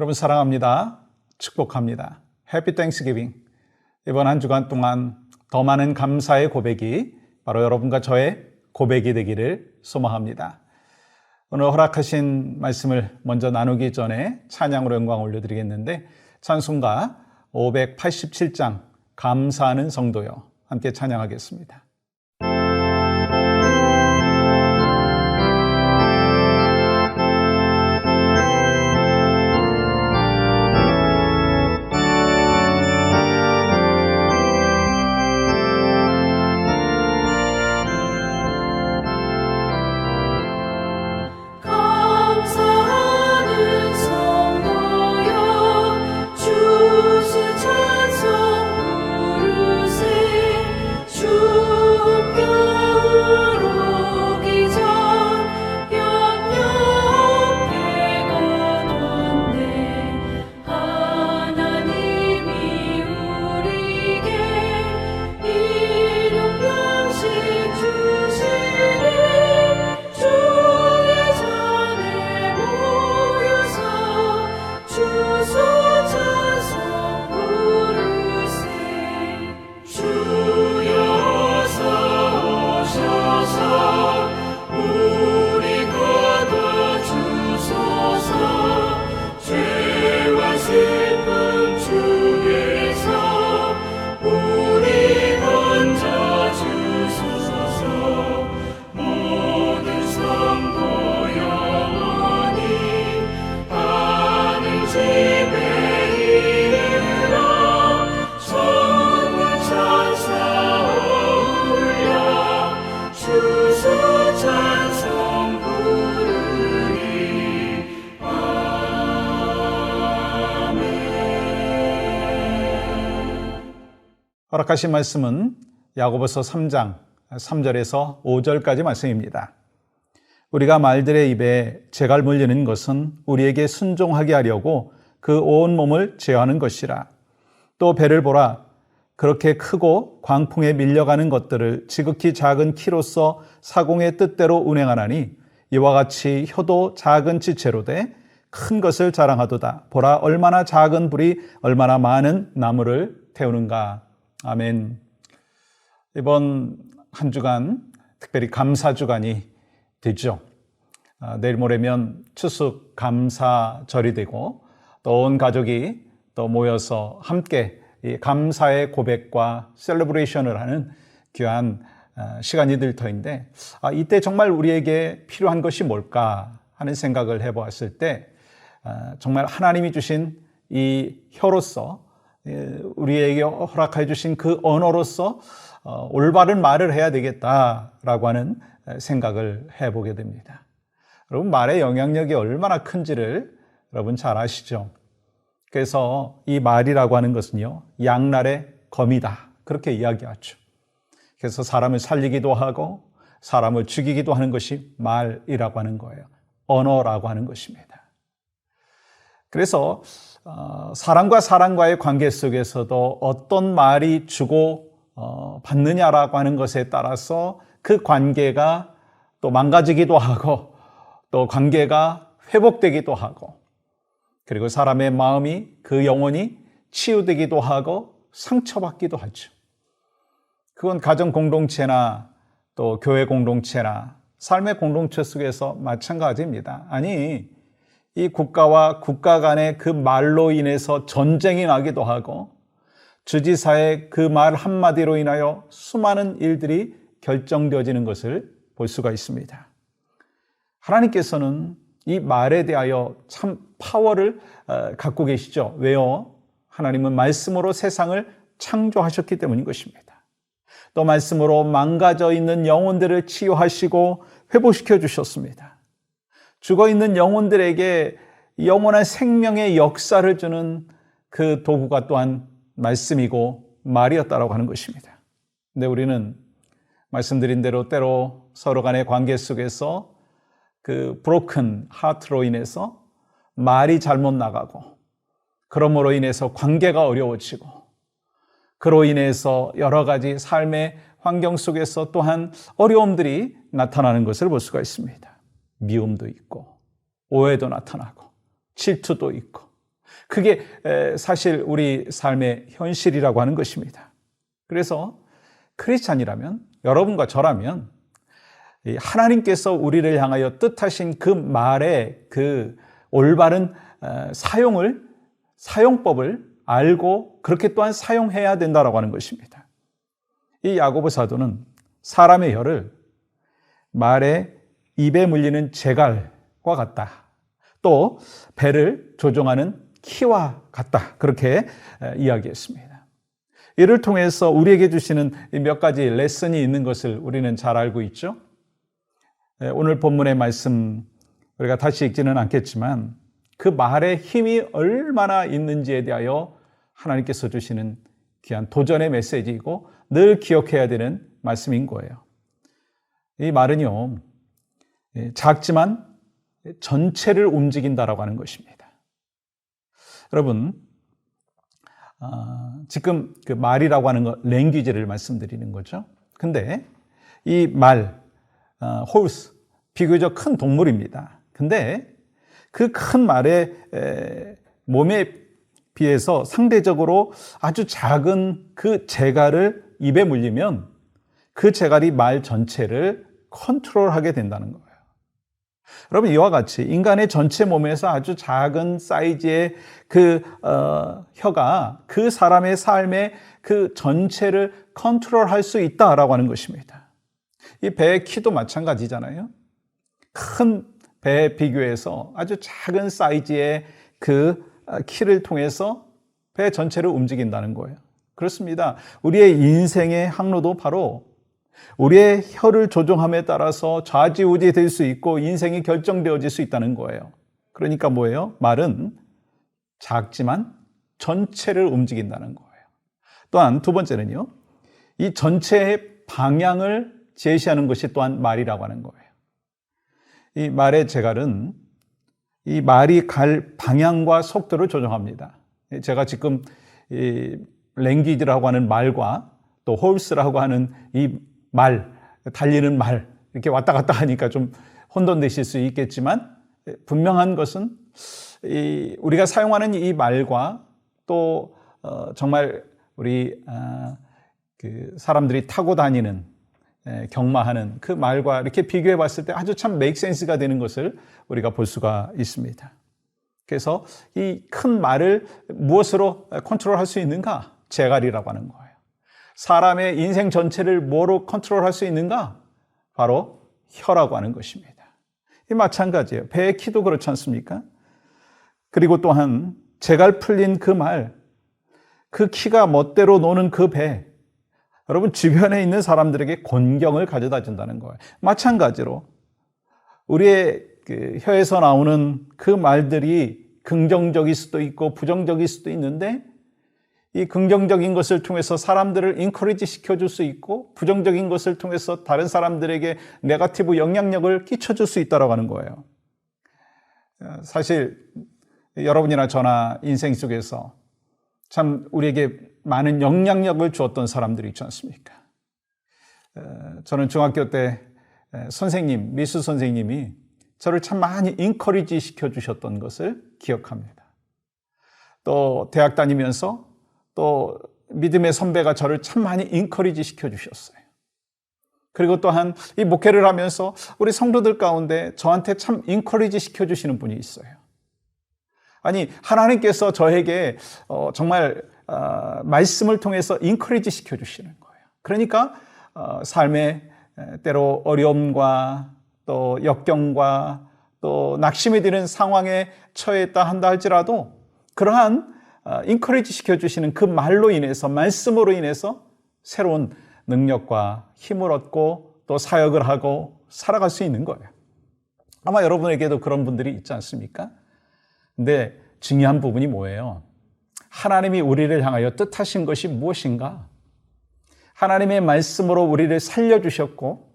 여러분 사랑합니다. 축복합니다. 해피 땡스기빙. 이번 한 주간 동안 더 많은 감사의 고백이 바로 여러분과 저의 고백이 되기를 소망합니다. 오늘 허락하신 말씀을 먼저 나누기 전에 찬양으로 영광 올려드리겠는데 찬송가 587장 감사하는 성도여 함께 찬양하겠습니다. 허락하신 말씀은 야고보서 3장 3절에서 5절까지 말씀입니다. 우리가 말들의 입에 재갈 물리는 것은 우리에게 순종하게 하려고 그 온 몸을 제어하는 것이라. 또 배를 보라. 그렇게 크고 광풍에 밀려가는 것들을 지극히 작은 키로서 사공의 뜻대로 운행하나니 이와 같이 혀도 작은 지체로 돼 큰 것을 자랑하도다. 보라, 얼마나 작은 불이 얼마나 많은 나무를 태우는가. 아멘. 이번 한 주간 특별히 감사 주간이 되죠. 내일 모레면 추석 감사절이 되고 또 온 가족이 또 모여서 함께 이 감사의 고백과 셀러브레이션을 하는 귀한 시간이 될 터인데 이때 정말 우리에게 필요한 것이 뭘까 하는 생각을 해보았을 때 정말 하나님이 주신 이 혀로서 우리에게 허락해 주신 그 언어로서 올바른 말을 해야 되겠다라고 하는 생각을 해보게 됩니다. 여러분, 말의 영향력이 얼마나 큰지를 여러분 잘 아시죠? 그래서 이 말이라고 하는 것은요, 양날의 검이다, 그렇게 이야기하죠. 그래서 사람을 살리기도 하고 사람을 죽이기도 하는 것이 말이라고 하는 거예요. 언어라고 하는 것입니다. 그래서 사람과 사람과의 관계 속에서도 어떤 말이 주고 받느냐라고 하는 것에 따라서 그 관계가 또 망가지기도 하고 또 관계가 회복되기도 하고 그리고 사람의 마음이 그 영혼이 치유되기도 하고 상처받기도 하죠. 그건 가정 공동체나 또 교회 공동체나 삶의 공동체 속에서 마찬가지입니다. 아니, 이 국가와 국가 간의 그 말로 인해서 전쟁이 나기도 하고 주지사의 그 말 한마디로 인하여 수많은 일들이 결정되어지는 것을 볼 수가 있습니다. 하나님께서는 이 말에 대하여 참 파워를 갖고 계시죠. 왜요? 하나님은 말씀으로 세상을 창조하셨기 때문인 것입니다. 또 말씀으로 망가져 있는 영혼들을 치유하시고 회복시켜 주셨습니다. 죽어있는 영혼들에게 영원한 생명의 역사를 주는 그 도구가 또한 말씀이고 말이었다라고 하는 것입니다. 근데 우리는 말씀드린 대로 때로 서로 간의 관계 속에서 그 브로큰 하트로 인해서 말이 잘못 나가고 그러므로 인해서 관계가 어려워지고 그로 인해서 여러 가지 삶의 환경 속에서 또한 어려움들이 나타나는 것을 볼 수가 있습니다. 미움도 있고 오해도 나타나고 질투도 있고 그게 사실 우리 삶의 현실이라고 하는 것입니다. 그래서 크리스찬이라면, 여러분과 저라면 하나님께서 우리를 향하여 뜻하신 그 말의 그 올바른 사용법을 알고 그렇게 또한 사용해야 된다라고 하는 것입니다. 이 야고보 사도는 사람의 혀를 말의 입에 물리는 재갈과 같다. 또 배를 조종하는 키와 같다. 그렇게 이야기했습니다. 이를 통해서 우리에게 주시는 몇 가지 레슨이 있는 것을 우리는 잘 알고 있죠. 오늘 본문의 말씀 우리가 다시 읽지는 않겠지만 그 말의 힘이 얼마나 있는지에 대하여 하나님께서 주시는 귀한 도전의 메시지이고 늘 기억해야 되는 말씀인 거예요. 이 말은요, 작지만 전체를 움직인다라고 하는 것입니다. 여러분, 지금 그 말이라고 하는 거, 랭귀지를 말씀드리는 거죠. 근데 이 말, horse, 비교적 큰 동물입니다. 근데 그 큰 말의 몸에 비해서 상대적으로 아주 작은 그 재갈을 입에 물리면 그 재갈이 말 전체를 컨트롤하게 된다는 거예요. 여러분, 이와 같이 인간의 전체 몸에서 아주 작은 사이즈의 그 혀가 그 사람의 삶의 그 전체를 컨트롤할 수 있다라고 하는 것입니다. 이 배의 키도 마찬가지잖아요. 큰 배에 비교해서 아주 작은 사이즈의 그 키를 통해서 배 전체를 움직인다는 거예요. 그렇습니다. 우리의 인생의 항로도 바로 우리의 혀를 조종함에 따라서 좌지우지 될 수 있고 인생이 결정되어질 수 있다는 거예요. 그러니까 뭐예요? 말은 작지만 전체를 움직인다는 거예요. 또한 두 번째는요, 이 전체의 방향을 제시하는 것이 또한 말이라고 하는 거예요. 이 말의 재갈은 이 말이 갈 방향과 속도를 조정합니다. 제가 지금 이 랭귀지라고 하는 말과 또 홀스라고 하는 이 말, 달리는 말 이렇게 왔다 갔다 하니까 좀 혼돈되실 수 있겠지만 분명한 것은 우리가 사용하는 이 말과 또 정말 우리 그 사람들이 타고 다니는 경마하는 그 말과 이렇게 비교해 봤을 때 아주 참 make sense가 되는 것을 우리가 볼 수가 있습니다. 그래서 이 큰 말을 무엇으로 컨트롤할 수 있는가? 재갈이라고 하는 거예요. 사람의 인생 전체를 뭐로 컨트롤할 수 있는가? 바로 혀라고 하는 것입니다. 이 마찬가지예요. 배의 키도 그렇지 않습니까? 그리고 또한 재갈 풀린 그 말, 그 키가 멋대로 노는 그 배, 여러분 주변에 있는 사람들에게 곤경을 가져다 준다는 거예요. 마찬가지로 우리의 그 혀에서 나오는 그 말들이 긍정적일 수도 있고 부정적일 수도 있는데 이 긍정적인 것을 통해서 사람들을 인커리지 시켜줄 수 있고 부정적인 것을 통해서 다른 사람들에게 네거티브 영향력을 끼쳐줄 수 있다고 하는 거예요. 사실 여러분이나 저나 인생 속에서 참 우리에게 많은 영향력을 주었던 사람들이 있지 않습니까? 저는 중학교 때 선생님, 미술 선생님이 저를 참 많이 인커리지 시켜주셨던 것을 기억합니다. 또 대학 다니면서 또 믿음의 선배가 저를 참 많이 인커리지 시켜주셨어요. 그리고 또한 이 목회를 하면서 우리 성도들 가운데 저한테 참 인커리지 시켜주시는 분이 있어요. 아니, 하나님께서 저에게 정말 말씀을 통해서 인커리지 시켜주시는 거예요. 그러니까 삶의 때로 어려움과 또 역경과 또 낙심이 드는 상황에 처했다 한다 할지라도 그러한 인커리지 시켜주시는 그 말로 인해서, 말씀으로 인해서 새로운 능력과 힘을 얻고 또 사역을 하고 살아갈 수 있는 거예요. 아마 여러분에게도 그런 분들이 있지 않습니까? 근데 중요한 부분이 뭐예요? 하나님이 우리를 향하여 뜻하신 것이 무엇인가? 하나님의 말씀으로 우리를 살려주셨고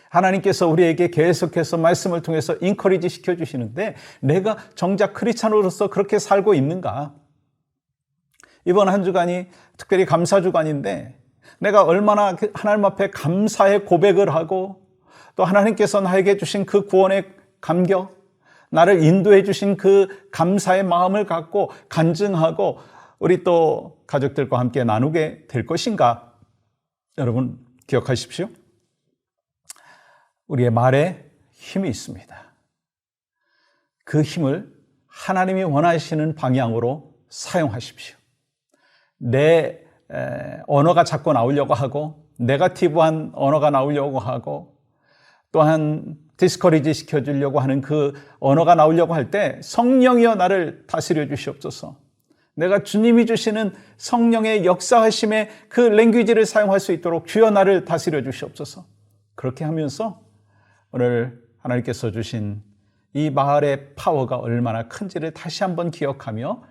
하나님께서 우리에게 계속해서 말씀을 통해서 인커리지 시켜주시는데 내가 정작 크리스찬으로서 그렇게 살고 있는가? 이번 한 주간이 특별히 감사 주간인데 내가 얼마나 하나님 앞에 감사의 고백을 하고 또 하나님께서 나에게 주신 그 구원의 감격, 나를 인도해 주신 그 감사의 마음을 갖고 간증하고 우리 또 가족들과 함께 나누게 될 것인가? 여러분 기억하십시오. 우리의 말에 힘이 있습니다. 그 힘을 하나님이 원하시는 방향으로 사용하십시오. 내 언어가 자꾸 나오려고 하고 네거티브한 언어가 나오려고 하고 또한 디스커리지 시켜주려고 하는 그 언어가 나오려고 할 때 성령이여 나를 다스려 주시옵소서. 내가 주님이 주시는 성령의 역사하심의 그 랭귀지를 사용할 수 있도록 주여 나를 다스려 주시옵소서. 그렇게 하면서 오늘 하나님께서 주신 이 말의 파워가 얼마나 큰지를 다시 한번 기억하며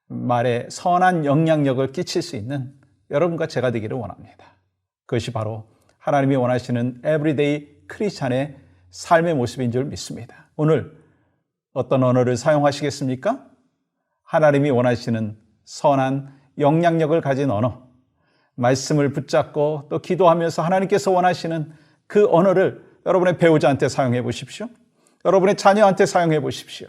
말에 선한 영향력을 끼칠 수 있는 여러분과 제가 되기를 원합니다. 그것이 바로 하나님이 원하시는 에브리데이 크리스찬의 삶의 모습인 줄 믿습니다. 오늘 어떤 언어를 사용하시겠습니까? 하나님이 원하시는 선한 영향력을 가진 언어, 말씀을 붙잡고 또 기도하면서 하나님께서 원하시는 그 언어를 여러분의 배우자한테 사용해 보십시오. 여러분의 자녀한테 사용해 보십시오.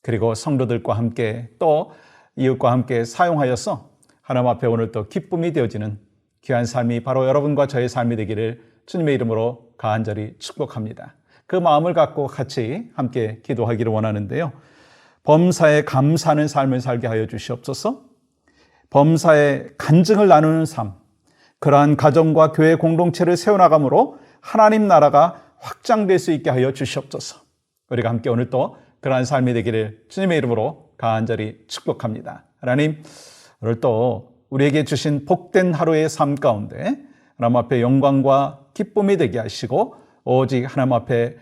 그리고 성도들과 함께 또 이웃과 함께 사용하여서 하나님 앞에 오늘 또 기쁨이 되어지는 귀한 삶이 바로 여러분과 저의 삶이 되기를 주님의 이름으로 간절히 축복합니다. 그 마음을 갖고 같이 함께 기도하기를 원하는데요. 범사에 감사하는 삶을 살게 하여 주시옵소서. 범사에 간증을 나누는 삶, 그러한 가정과 교회 공동체를 세워나감으로 하나님 나라가 확장될 수 있게 하여 주시옵소서. 우리가 함께 오늘 또 그러한 삶이 되기를 주님의 이름으로 간절히 축복합니다. 하나님, 오늘 또 우리에게 주신 복된 하루의 삶 가운데 하나님 앞에 영광과 기쁨이 되게 하시고 오직 하나님 앞에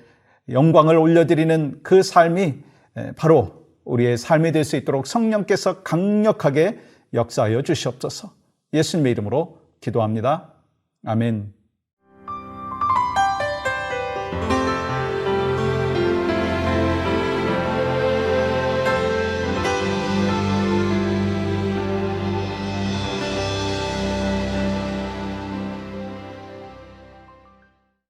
영광을 올려드리는 그 삶이 바로 우리의 삶이 될 수 있도록 성령께서 강력하게 역사하여 주시옵소서. 예수님의 이름으로 기도합니다. 아멘.